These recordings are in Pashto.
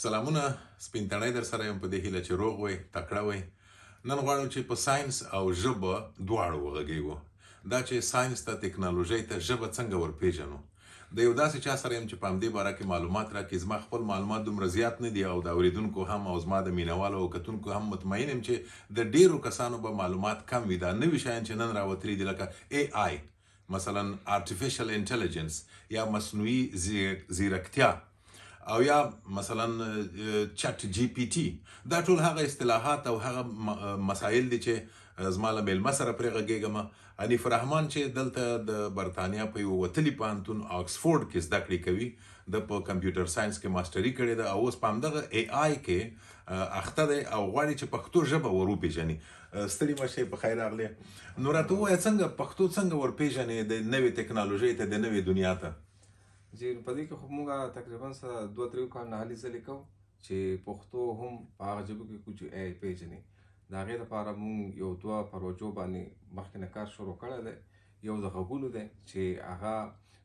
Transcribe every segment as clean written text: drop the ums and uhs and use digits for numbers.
سلامونه سپینتنۍ در سره یم په دې هیله چې روغ وئ تکړه وئ. نن غواړم چې په ساینس او ژبه دواړو وغږیږو. دا چې ساینس ته ټکنالوژۍ ته ژبه څنګه ورپېژنو. د یو داسې چا سره یم چې په همدې باره کې معلومات راکړي. زما خپل معلومات دومره زیات نه دي او د اورېدونکو هم او زما د مینوالو او کتونکو هم مطمئن یم چې د ډیرو کسانو به معلومات کم وي. دا نوي شیان چې نن راوتلي دي لکه AI مثلا artificial intelligence یا مصنوعي ځیرکتیا او یا مثلا چټ جی پی ټي. دا ټول هغه اصطلاحات او هغه مسایل دي چې زما له میلمه سره پرې غږېږم. حنیف رحمان چې دلته د برطانیا په یو وتلي پوهنتون آکسفورډ کې زده کړې کوي. د په کمپیوټر ساینس کې ماسټري کړې ده او اوس په همدغه AI کې اخته دی او غواړي چې پښتو ژبه ور وپېژني. ستړي مه شئ، په خیر راغلی. نو راته ووایه څنګه پښتو څنګه ور پېژنې د نوې ټکنالوژۍ ته، د نوې دنیا ته؟ جی په دې کې خو موږ تقریبا سره 2-3 کال نه حالي ځلې کوو چې پښتو هم په هغه ژبو کې کوم چې AI پیژني. د هغې لپاره موږ یو 2 پروژو باندې مخکې نه کار شروع کړی دی. یو د غږونو دی چې هغه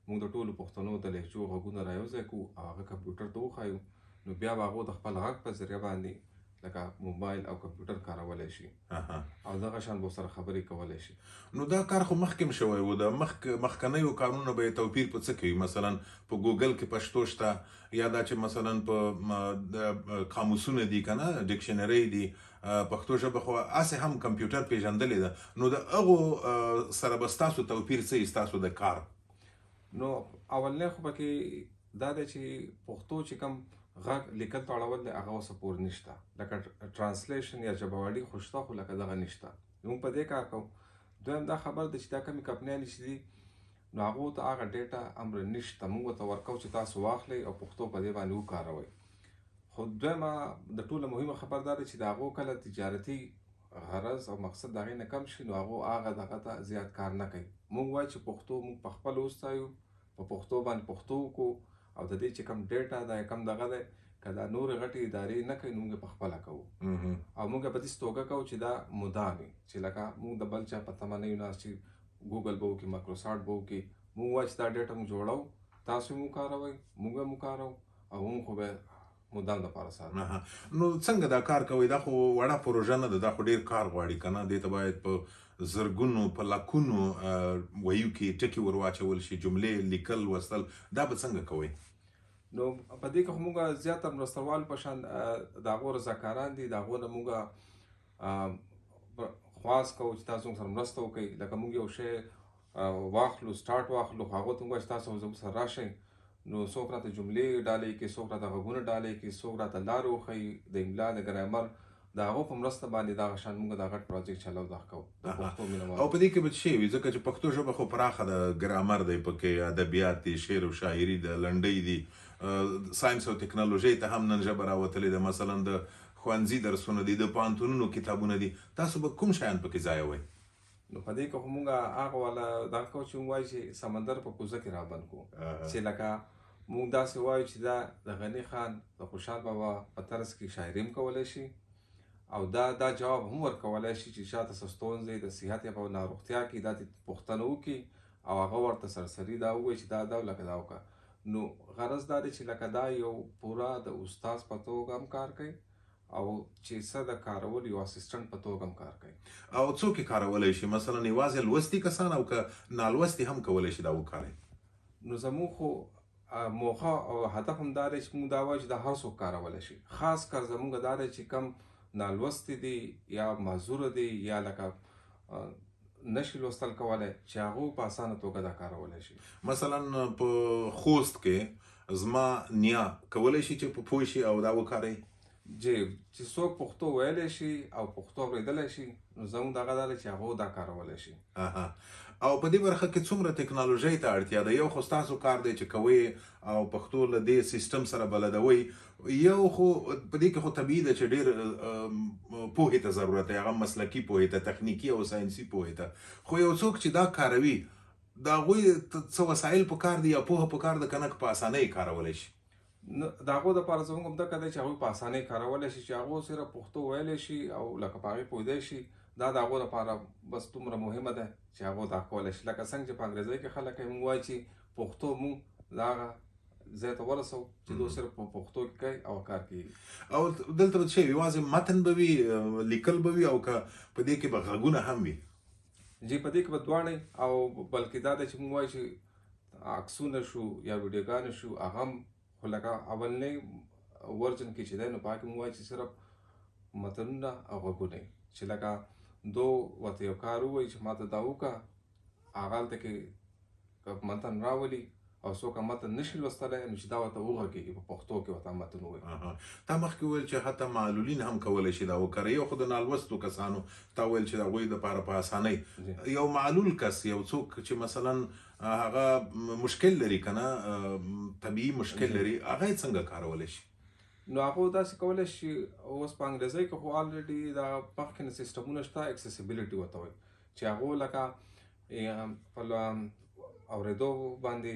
موږ د ټولو پښتنو د لهجو غږونه رايوځای کړو او هغه کمپیوټر ته وښایو، نو بیا به هغو د خپل غږ په ذریعه باندې لکه موبایل او کمپیوټر کارولی شي او دغه شان به سره خبرې کولی شي. نو دا کار خو مخکې شوی و. د مخکنیو کارونو به توپیر په څه کوي؟ مثلا په ګوګل کې پښتو شته یا دا چې مثلا په قاموسونه دي کنه، ډکشنری دي. پښتو ژبه خو اسه هم کمپیوټر پیژندلې ده. نو د هغو سره به ستاسو توپیر څه ستاسو د کار؟ نو اولنی خو پکې دا دی چې پښتو چې کوم غږ لیکل ته اړول دی هغه اوسه پورې نشته، لکه ټرانسلیشن یا ژباړې خو شته خو لکه دغه نشته. موږ په دې کار کوو. دویم دا خبر دی چې دا کمې کمپنیانې چې دي نو هغو ته هغه ډیټا امر نشته. موږ ورته ورکوو چې تاسو واخلئ او پښتو په دې باندې وکاروئ. خو دویمه د ټوله مهمه خبر دا دی چې د هغو کله تجارتي غرض او مقصد د هغې نه کم شي نو هغو هغه دغه ته زیات کار نه کوي. موږ وایو چې پښتو موږ په خپله وستایو، په پښتو باندې پښتو وکړو او د دې چې کوم ډیټا دا کم دغه دی که دا نورې غټې ادارې نه کوي نو موږ په خپله کوو او موږ په داسې توګه کوو چې دا مدام وي، چې لکه موږ د بل چا په تمه نه یو ناست چې ګوګل به وکړي، مایکروسافټ به وکړي. موږ وایو چې دا ډیټا موږ جوړوو، تاسو هم وکاروئ، موږ هم وکاروو او موږ خو به مدام دپاره ساتو. نو څنګه دا کار کوئ؟ دا خو وړه پروژه نه ده، دا خو ډیر کار غواړي کنه. دې ته باید په زرګونو په لاکونو ویو کې ټکي ور واچول شي، جملې لیکل وستل. دا به څنګه کوئ؟ نو په دې کې خو موږ زیاته مرستوال په شان د هغو رضاکاران دي، د هغو نه موږ خواست کوو چې تاسو موږ سره مرسته وکړئ. لکه موږ یو شی واخلو، سټارټ واخلو، هغو ته موږ وایو چې تاسو زموږ سره راشئ. نو څوک راته جملې ډالۍ کړي، څوک راته غږونه ډالۍ کړي، څوک راته لارې وښیي د املا د ګرامر. د هغو په مرسته باندې دغه شان موږ دا غټ پروجیکټ چلو دا کوو د پښتو مینوالو. او په دې کې به څه شی وي؟ ځکه چې پښتو ژبه خو پراخه ده، ګرامر دی پکې، ادبیات دي، شعر او شاعري ده، لنډۍ دي، ساینس او ټکنالوژۍ ته هم نن ژبه راوتلې ده. مثلا د ښوونځي درسونه دي، د پوهنتونونو کتابونه دي. تاسو به کوم شیان پکې ځایوئ؟ نو په دې کې خو موږ هغه والا دغه کوو چې موږ وایو چې سمندر په کوزه کې رابند کړو، چې لکه موږ داسې وایو چې دا د غني خان د خوشحال بابا په طرز کې شاعري هم کولی شي او دا جواب هم ورکولی شي چې شاته څه ستونزې د صحت یا په ناروغتیا کې دا پوښتنه وکړي او هغه ورته سرسري دا ووایي چې دا لکه دا وکړه. نو غرض دا دی چې لکه دا یو پوره د استاد په توګه هم کار کوي او چې څه د کارول یو اسسټنټ په توګه هم کار کوي. او څوک یې کارولی شي؟ مثلا یوازې لوستي کسان او که نالوستي هم کولی شي دا وکاروي؟ نو زموږ خو موخه او هدف هم دا دی چې موږ دا وایو چې دا هر څوک کارولی شي. خاص کر زموږ دا دی چې کم نالوستي دي یا معذوره دي یا لکه نشي لوستل کولی چې هغو په اسانه توګه دا کارولی شي. مثلا په خوست کې زما نیا کولی شي چې په پوه شي او دا وکاروي؟ جی چې څوک پښتو ویلی شي او پښتو اورېدلی شي نو زموږ دغه دا دی چې هغو دا کارولی شي. او په دې برخه کې څومره ټکنالوژۍ ته اړتیا ده؟ یو خو ستاسو کار دی چې کوئ او پښتو له دې سیستم سره بلدوئ، یو خو په دې کې خو طبیعي ده چې ډېر پوهې ته ضرورت دی، هغه مسلکي پوهې ته، تخنیکي او ساینسي پوهې ته. خو یو څوک چې دا کاروي د هغوی څه وسایل پکار دي یا پوهه پکار ده که نه په اسانۍ کارولی شي؟ د هغو دپاره زموږ همدغه دی چې هغوی په اسانۍ کارولی شي، چې هغو صرف پښتو ویلی شي او لکه په هغې پوهېدی شي. دا د هغو دپاره بس دومره مهمه ده چې هغو دا کولی شي. لکه څنګه چې په انګریزۍ کې خلک موږ وایي چې پښتو موږ د هغه ځای ته ورسو چې دوی صرف په پښتو کې کوي او کار کوي. او دلته به څه یوازې متن به وي لیکل به وي او که په دې کې به غږونه هم وي؟ جی په دې کې به دواړه او بلکې دا د چې موږ وایو چې عکسونه شو یا ویډیوګانې شو هغه هم خو لکه اولنی ورجن کې چې دی نو په هغه کې موږ وایو چې صرف متنونه او غږونه چې لکه دو ورته یو کار ووایي چې ماته دا وکړه هغه هلته کې که متن راولي او څوک متن نشي لوستلی نو چې دا ورته وغږېږي په پښتو کې ورته متن ووایي. تا مخکې وویل چې حتی معلولین هم کولی شي دا وکړي، یو خو د نالوستو کسانو تا ویل چې د هغوی دپاره په اسانۍ یو معلول کس یو څوک چې مثلا هغه مشکل لري که نه طبیعي مشکل لري هغه یې څنګه کارولی شي؟ نو هغه داسې کولی شي اوس په انګریزۍ کې خو الریډي دا مخکې نه سیسټمونه شته اکسیسیبلیټي ورته وایي چې هغو لکه په اورېدو باندې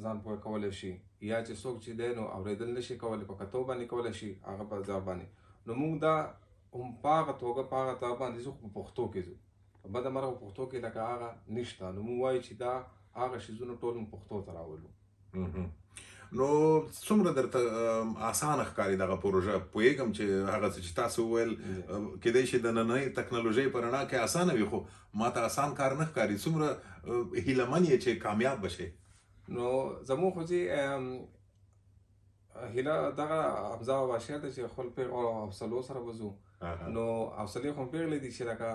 ځان پوه کولی شي یا چې څوک چې دی نو اورېدل نشي کولی په کتو باندې کولی شي هغه په ځای باندې نو موږ دا هم په هغه توګه په هغه ځای باندې ځو په پښتو کې ځو په بده مرغه په پښتو کې لکه هغه نشته نو موږ وایو چې دا هغه څیزونه ټول موږ پښتو ته راولو. نو څومره درته اسانه ښکاري دغه پروژه؟ پوهېږم چې هغه څه چې تاسو وویل کیدای شي د نننۍ ټکنالوژۍ په رڼا کې اسانه وي خو ما ته اسان کار نه ښکاري. څومره هیله من یې چې کامیاب به شئ؟ نو زموږ خو چې هیله دغه حمزه بابا شعر دی چې خپل پیغله او حوصلو سره به ځو نو حوصلې خو پیغلې دي چې لکه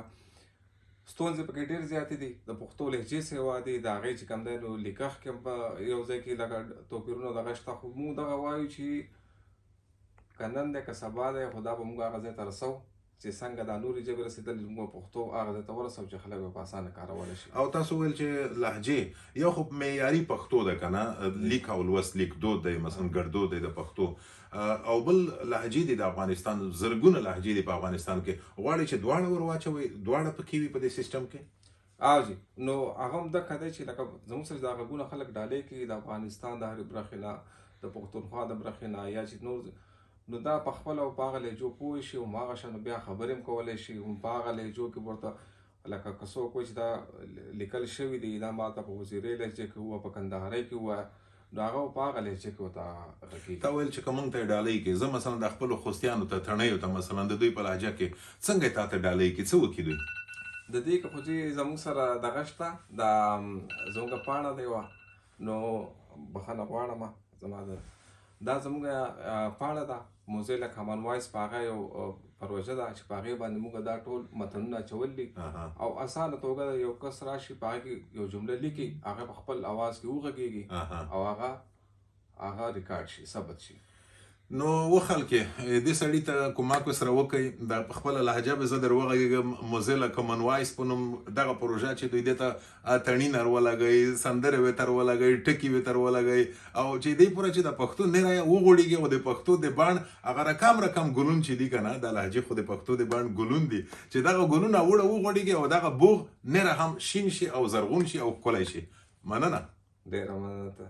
ستونزې پکې ډېرې زیاتې دي د پښتو لهجې سیوا دي د هغې چې کوم دی نو لیکښ کې هم په یو ځای کې لکه توپیرونه دغه شته خو موږ دغه وایو چې که نن دی که سبا دی خو دا به موږ هغه ځای ته رسو چې څنګه دا نورې ژبې رسېدلې موږ پښتو هغه ځای ته ورسوو چې خلک به په اسانه کارولی شي. او تاسو ویل چې لهجې یو خو معیاري پښتو ده که نه لیک او لوست لیکدود دی مثلا ګړدود دی د پښتو او بل لهجې دي د افغانستان زرګونه لهجې دي په افغانستان کې غواړئ چې دواړه ور واچوئ دواړه پکې وي په دې سیسټم کې؟ او جی نو هغه هم دغه دی چې لکه زموږ سره دا غږونه خلک ډالۍ کوي د افغانستان د هرې برخې نه د پښتونخوا د برخې نه یا چې نور نو دا په خپله او په هغه لهجو پوه شي هماغه شان بیا خبرې هم کولی شي هم په هغه لهجو کې ورته لکه که څوک وایي چې دا لیکل شوي دي دا ماته په وزیرۍ لهجې کې ووایه په کندهارۍ کې ووایه نو هغه په هغه لهجې کې ورته غږېږي. تا ویل چې که موږ ته یې ډالۍ کړي زه مثلا د خپلو خوستیانو ته تڼیو ته مثلا د دوی په لهجه کې څنګه یې تا ته ډالۍ کړي څه وکړي دوی؟ د دې کې خو چې زموږ سره دغه شته د زموږ پاڼه دی وه نو بخښنه غواړم زما دا زموږ پاڼه ده موزیلا کامن وایس په هغه یو پروژه ده چې په هغې باندې موږ دا ټول متنونه اچول دي او اسانه توګه یو کس راشي په هغه کې یو جمله لیکي هغه په خپل اواز کې وغږېږي او هغه ریکارډ شي ثبت شي. نو وخلکې دې سړي ته کومک ورسره وکړئ د خپله لهجه به زه در وغږېږم موزیلا کامن وایس په نوم دغه پروژه چې دوی دې ته تڼي ور ولګوئ سندرې ورته ور ولګوئ ټکي ورته ور ولګوئ او چې دې پوره چې د پښتو نه وغوړېږي او د پښتو د بڼ هغه رقم ګلون چې دي که نه دا لهجې خو د پښتو د بڼ ګلون دي چې دغه ګلونه وغوړېږي او دغه بوغ نره هم شین شي او زرغون شي او ښکلی شي. مننه. ډېره مننه.